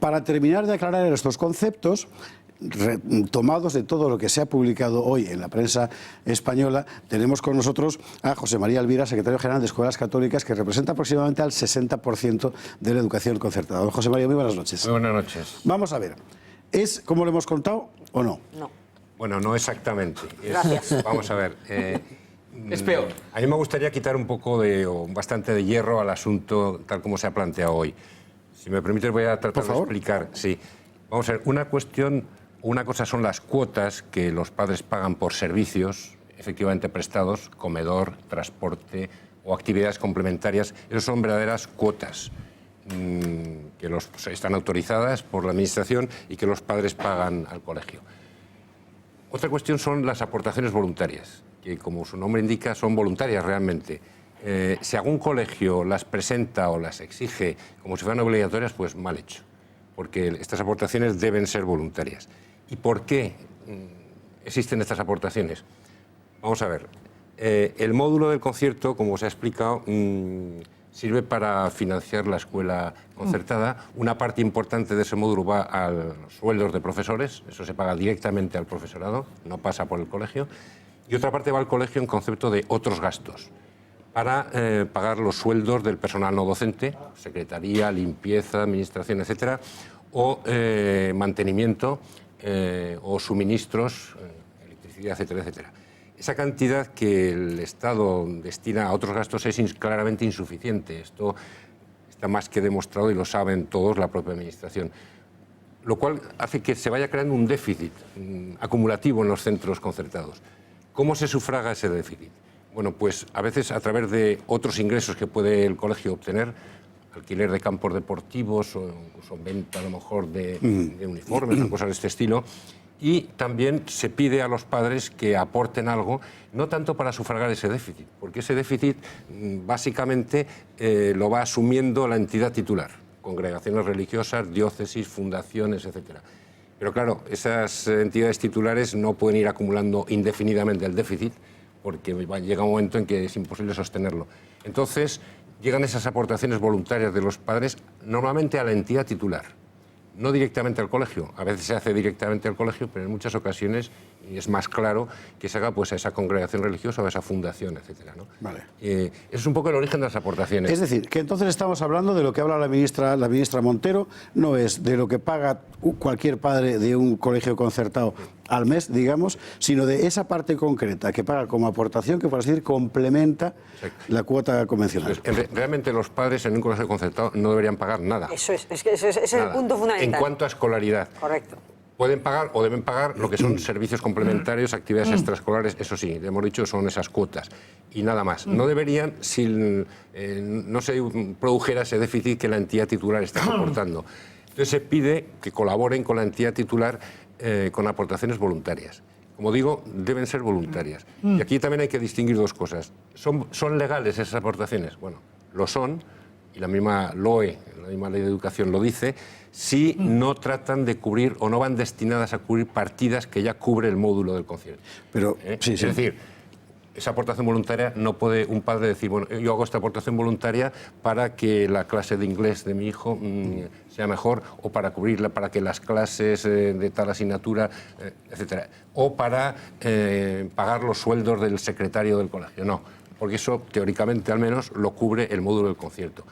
Para terminar de aclarar estos conceptos, tomados de todo lo que se ha publicado hoy en la prensa española, tenemos con nosotros a José María Elvira, secretario general de Escuelas Católicas, que representa aproximadamente al 60% de la educación concertada. Don José María, muy buenas noches. Muy buenas noches. Vamos a ver, ¿es como lo hemos contado o no? No. Bueno, no exactamente. Gracias. Vamos a ver. Es peor. A mí me gustaría quitar un poco o bastante de hierro al asunto tal como se ha planteado hoy. Si me permites, voy a tratar de explicar. Sí. Vamos a ver, una cosa son las cuotas que los padres pagan por servicios efectivamente prestados, comedor, transporte o actividades complementarias. Esas son verdaderas cuotas que están autorizadas por la Administración y que los padres pagan al colegio. Otra cuestión son las aportaciones voluntarias, que como su nombre indica son voluntarias realmente. Si algún colegio las presenta o las exige como si fueran obligatorias, pues mal hecho, porque estas aportaciones deben ser voluntarias. ¿Y por qué existen estas aportaciones? Vamos a ver. El módulo del concierto, como se ha explicado, sirve para financiar la escuela concertada. Una parte importante de ese módulo va a los sueldos de profesores, eso se paga directamente al profesorado, no pasa por el colegio. Y otra parte va al colegio en concepto de otros gastos, para pagar los sueldos del personal no docente, secretaría, limpieza, administración, etcétera, o mantenimiento o suministros, electricidad, etcétera, etcétera. Esa cantidad que el Estado destina a otros gastos es claramente insuficiente. Esto está más que demostrado y lo saben todos, la propia Administración. Lo cual hace que se vaya creando un déficit acumulativo en los centros concertados. ¿Cómo se sufraga ese déficit? Bueno, pues a veces a través de otros ingresos que puede el colegio obtener, alquiler de campos deportivos o incluso venta a lo mejor de uniformes o cosas de este estilo. Y también se pide a los padres que aporten algo, no tanto para sufragar ese déficit, porque ese déficit básicamente lo va asumiendo la entidad titular, congregaciones religiosas, diócesis, fundaciones, etcétera. Pero claro, esas entidades titulares no pueden ir acumulando indefinidamente el déficit, porque llega un momento en que es imposible sostenerlo. Entonces, llegan esas aportaciones voluntarias de los padres normalmente a la entidad titular, no directamente al colegio. A veces se hace directamente al colegio, pero en muchas ocasiones, y es más claro, que se haga pues, a esa congregación religiosa o a esa fundación, etcétera, ¿no? Vale. Eso es un poco el origen de las aportaciones. Es decir, que entonces estamos hablando de lo que habla la ministra Montero, no es de lo que paga cualquier padre de un colegio concertado al mes, digamos, sino de esa parte concreta que paga como aportación, que por así decir complementa la cuota convencional. Realmente los padres en un colegio concertado no deberían pagar nada. Eso es el punto fundamental. En cuanto a escolaridad. Correcto. Pueden pagar o deben pagar lo que son servicios complementarios, actividades extraescolares, eso sí, hemos dicho, son esas cuotas. Y nada más. No deberían, si no se produjera ese déficit que la entidad titular está soportando. Entonces se pide que colaboren con la entidad titular con aportaciones voluntarias. Como digo, deben ser voluntarias. Y aquí también hay que distinguir dos cosas. ¿Son legales esas aportaciones? Bueno, lo son, y la misma LOE, la misma Ley de Educación lo dice, si no tratan de cubrir o no van destinadas a cubrir partidas que ya cubre el módulo del concierto. Pero, sí. Es decir, esa aportación voluntaria no puede un padre decir, bueno, yo hago esta aportación voluntaria para que la clase de inglés de mi hijo sea mejor, o para cubrirla, para que las clases de tal asignatura, etcétera, o para pagar los sueldos del secretario del colegio. No, porque eso, teóricamente al menos, lo cubre el módulo del concierto.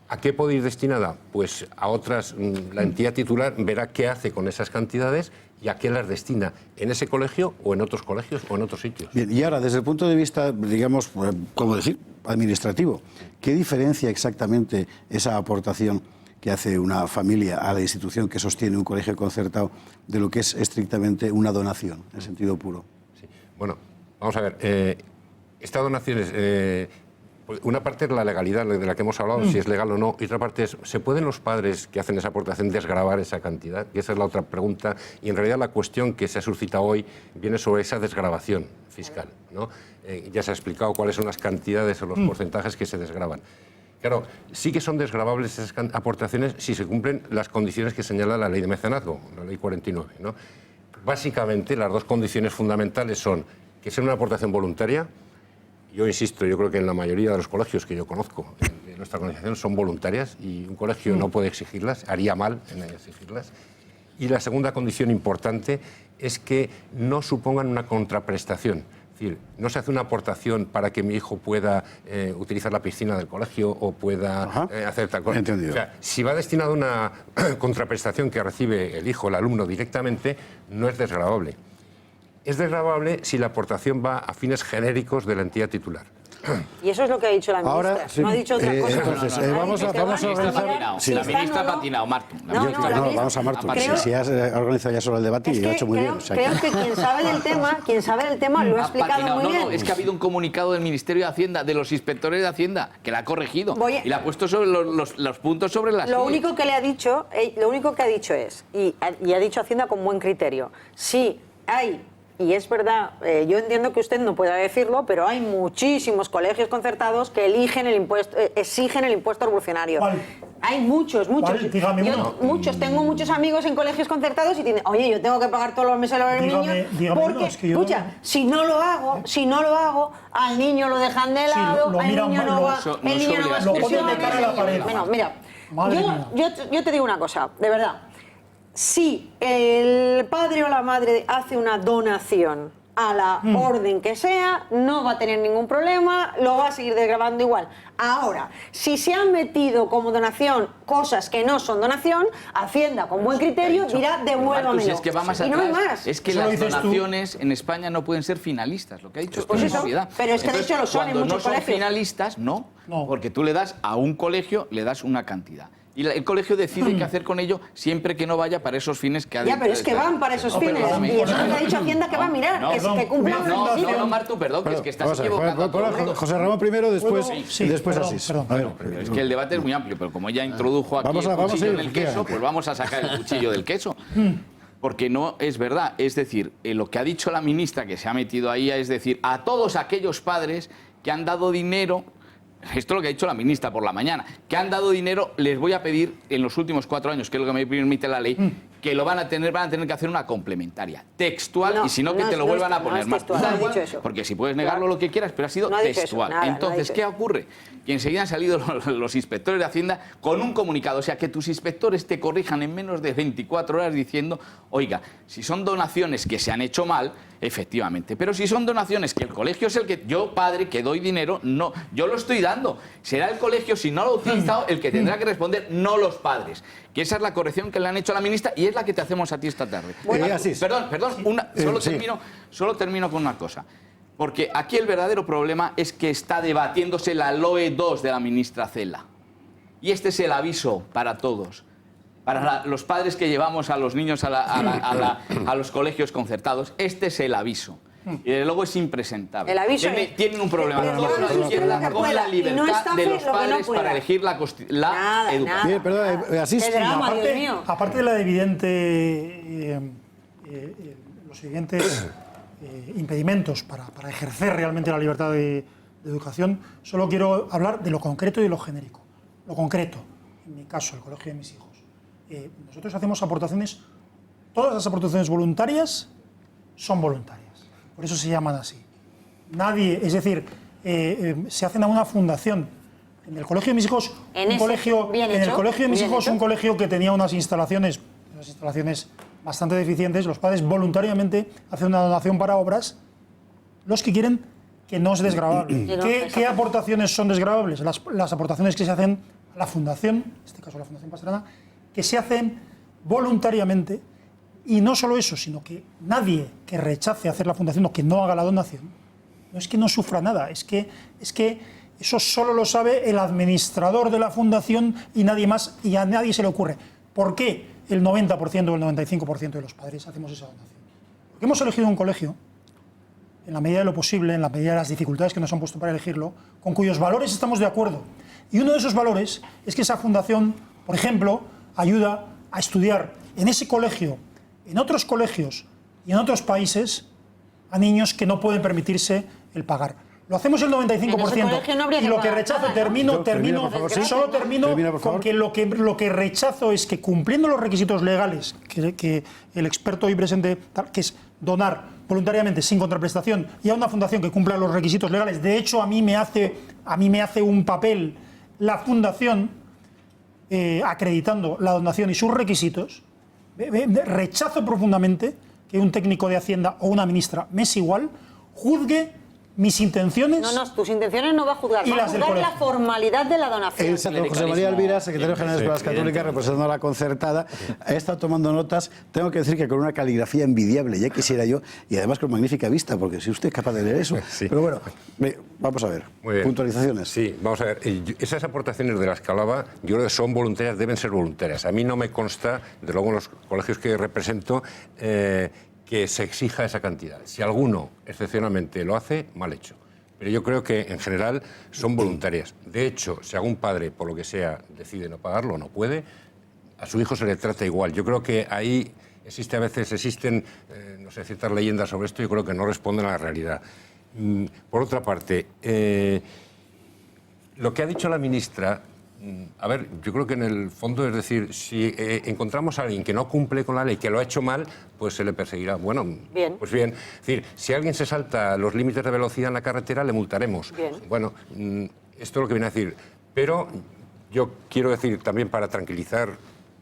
¿A qué puede ir destinada? Pues a otras, la entidad titular verá qué hace con esas cantidades y a qué las destina, en ese colegio o en otros colegios o en otros sitios. Bien, y ahora, desde el punto de vista, digamos, ¿cómo decir?, administrativo, ¿qué diferencia exactamente esa aportación que hace una familia a la institución que sostiene un colegio concertado de lo que es estrictamente una donación, en sentido puro? Sí. Bueno, vamos a ver, esta donación es... una parte es la legalidad de la que hemos hablado, si es legal o no, y otra parte es, ¿se pueden los padres que hacen esa aportación desgravar esa cantidad? Y esa es la otra pregunta, y en realidad la cuestión que se ha suscitado hoy viene sobre esa desgravación fiscal, ¿no? Ya se ha explicado cuáles son las cantidades o los porcentajes que se desgravan. Claro, sí que son desgravables esas aportaciones si se cumplen las condiciones que señala la ley de mecenazgo, la ley 49, ¿no? Básicamente, las dos condiciones fundamentales son que sea una aportación voluntaria. Yo insisto, yo creo que en la mayoría de los colegios que yo conozco, nuestra organización son voluntarias y un colegio no puede exigirlas, haría mal en exigirlas. Y la segunda condición importante es que no supongan una contraprestación. Es decir, no se hace una aportación para que mi hijo pueda utilizar la piscina del colegio o pueda hacer tal cosa. Entendido. O sea, si va destinado a una contraprestación que recibe el hijo, el alumno directamente, no es desgravable. Es desgravable si la aportación va a fines genéricos de la entidad titular. Y eso es lo que ha dicho la ministra. Ahora, sí, no ha dicho otra cosa. entonces, vamos a organizar... Sí, la ministra ha patinado, Martu. Vamos a Martu. Si has organizado ya solo el debate y lo ha hecho muy bien. Creo que quien sabe del tema lo ha explicado muy bien. No, es que ha habido un comunicado del Ministerio de Hacienda, de los inspectores de Hacienda, que la ha corregido y la ha puesto sobre los puntos sobre las... Lo único que ha dicho es, y ha dicho Hacienda con buen criterio, sí hay... Y es verdad, yo entiendo que usted no pueda decirlo, pero hay muchísimos colegios concertados que exigen el impuesto revolucionario. ¿Cuál? Hay muchos. Dígame uno. Tengo muchos amigos en colegios concertados y dicen, oye, yo tengo que pagar todos los meses a los niños porque, uno, es que yo... escucha, si no lo hago, al niño lo dejan de lado, al niño no va a excursiones. Bueno, mira, yo te digo una cosa, de verdad. Si el padre o la madre hace una donación a la orden que sea, no va a tener ningún problema, lo va a seguir desgravando igual. Ahora, si se han metido como donación cosas que no son donación, Hacienda, con buen criterio, dirá devuélvamelo. Si es que va más atrás, y no hay más. es que las donaciones en España no pueden ser finalistas, lo que ha dicho pues es propiedad. Pero es que de hecho lo son en muchos colegios. Cuando no son finalistas, no, porque tú le das a un colegio, le das una cantidad. Y el colegio decide qué hacer con ello siempre que no vaya para esos fines que ha dicho. Ya, pero es que van para esos fines. Y eso es lo que ha dicho Hacienda que va a mirar, que cumplan los requisitos. No, Martu, perdón, que es que estás equivocando. José Ramón primero, después Asís. Es que el debate es muy amplio, pero como ella introdujo aquí el cuchillo en el queso, pues vamos a sacar el cuchillo del queso. Porque no es verdad. Es decir, lo que ha dicho la ministra que se ha metido ahí es decir, a todos aquellos padres que han dado dinero... Esto es lo que ha dicho la ministra por la mañana. Que han dado dinero, les voy a pedir en los últimos 4 años, que es lo que me permite la ley, que lo van a tener que hacer una complementaria. Textual, y si no, que te lo vuelvan a poner más. Porque si puedes negarlo lo que quieras, pero ha sido textual. Entonces, ¿qué ocurre? Que enseguida han salido los inspectores de Hacienda con un comunicado. O sea, que tus inspectores te corrijan en menos de 24 horas diciendo, oiga, si son donaciones que se han hecho mal, efectivamente. Pero si son donaciones que el colegio es el que... Yo, padre, que doy dinero, no, yo lo estoy dando. Será el colegio, si no lo ha utilizado, el que tendrá que responder, no los padres. Que esa es la corrección que le han hecho a la ministra y es la que te hacemos a ti esta tarde. Solo termino con una cosa. Porque aquí el verdadero problema es que está debatiéndose la LOE 2 de la ministra Cela. Y este es el aviso para todos. Para los padres que llevamos a los niños a los colegios concertados, este es el aviso. Y desde luego es impresentable. El aviso tienen un problema con la libertad de los padres para elegir la educación. Bien, perdón, Asís. Aparte de la evidente, los evidentes impedimentos para ejercer realmente la libertad de educación, solo quiero hablar de lo concreto y de lo genérico. Lo concreto, en mi caso, el colegio de mis hijos. Nosotros hacemos aportaciones, todas las aportaciones voluntarias son voluntarias, por eso se llaman así. Nadie, es decir, se hacen a una fundación. En el colegio de mis hijos, un colegio que tenía unas instalaciones bastante deficientes, los padres voluntariamente hacen una donación para obras, los que quieren que no es desgravable. ¿Qué aportaciones son desgravables? Las aportaciones que se hacen a la fundación, en este caso la Fundación Pastrana, que se hacen voluntariamente, y no solo eso, sino que nadie que rechace hacer la fundación o que no haga la donación, no es que no sufra nada, es que eso solo lo sabe el administrador de la fundación y nadie más, y a nadie se le ocurre. ¿Por qué el 90% o el 95% de los padres hacemos esa donación? Porque hemos elegido un colegio, en la medida de lo posible, en la medida de las dificultades que nos han puesto para elegirlo, con cuyos valores estamos de acuerdo. Y uno de esos valores es que esa fundación, por ejemplo, ayuda a estudiar en ese colegio, en otros colegios y en otros países a niños que no pueden permitirse el pagar. Lo hacemos el 95%. Y lo que rechazo, termino con que lo que rechazo es que cumpliendo los requisitos legales que el experto hoy presente, que es donar voluntariamente sin contraprestación y a una fundación que cumpla los requisitos legales. De hecho, a mí me hace un papel la fundación, acreditando la donación y sus requisitos, rechazo profundamente que un técnico de Hacienda o una ministra, me es igual, juzgue mis intenciones. No, tus intenciones no va a juzgar, y va a juzgar la formalidad de la donación. El Santo José María Elvira, secretario general de Escuelas Católicas, representando a la concertada, ha estado tomando notas, tengo que decir que con una caligrafía envidiable, ya quisiera yo, y además con magnífica vista, porque si usted es capaz de leer eso. Sí. Pero bueno, vamos a ver, puntualizaciones. Sí, vamos a ver, esas aportaciones de las que hablaba, yo creo que son voluntarias, deben ser voluntarias. A mí no me consta, de luego en los colegios que represento, que se exija esa cantidad. Si alguno, excepcionalmente, lo hace, mal hecho. Pero yo creo que, en general, son voluntarias. De hecho, si algún padre, por lo que sea, decide no pagarlo o no puede, a su hijo se le trata igual. Yo creo que ahí existen, no sé, ciertas leyendas sobre esto, yo creo que no responden a la realidad. Por otra parte, lo que ha dicho la ministra, a ver, yo creo que en el fondo, es decir, si encontramos a alguien que no cumple con la ley, que lo ha hecho mal, pues se le perseguirá. Bueno, bien. Pues bien. Es decir, si alguien se salta los límites de velocidad en la carretera, le multaremos. Bien. Bueno, esto es lo que viene a decir. Pero yo quiero decir también, para tranquilizar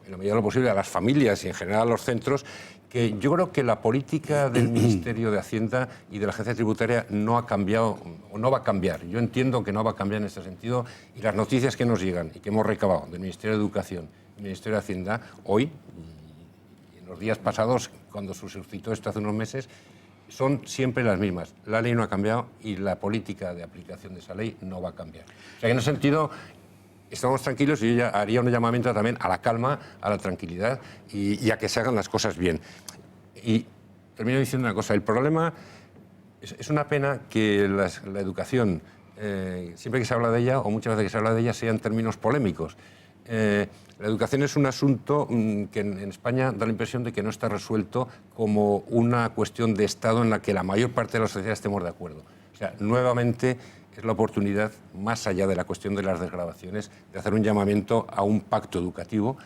en la medida de lo posible a las familias y en general a los centros, que yo creo que la política del Ministerio de Hacienda y de la Agencia Tributaria no ha cambiado o no va a cambiar. Yo entiendo que no va a cambiar en este sentido, y las noticias que nos llegan y que hemos recabado del Ministerio de Educación y del Ministerio de Hacienda hoy y en los días pasados, cuando se suscitó esto hace unos meses, son siempre las mismas. La ley no ha cambiado y la política de aplicación de esa ley no va a cambiar. O sea, que en ese sentido estamos tranquilos, y yo ya haría un llamamiento también a la calma, a la tranquilidad y a que se hagan las cosas bien. Y termino diciendo una cosa, el problema es una pena que la educación, siempre que se habla de ella, o muchas veces que se habla de ella, sean términos polémicos. La educación es un asunto que en España da la impresión de que no está resuelto como una cuestión de Estado en la que la mayor parte de la sociedad estemos de acuerdo. O sea, nuevamente es la oportunidad, más allá de la cuestión de las desgravaciones, de hacer un llamamiento a un pacto educativo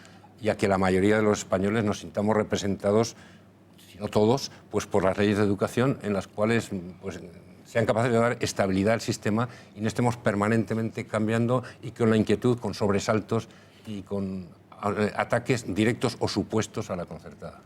y a que la mayoría de los españoles nos sintamos representados, si no todos, pues por las leyes de educación en las cuales pues, sean capaces de dar estabilidad al sistema y no estemos permanentemente cambiando y con la inquietud, con sobresaltos y con ataques directos o supuestos a la concertada.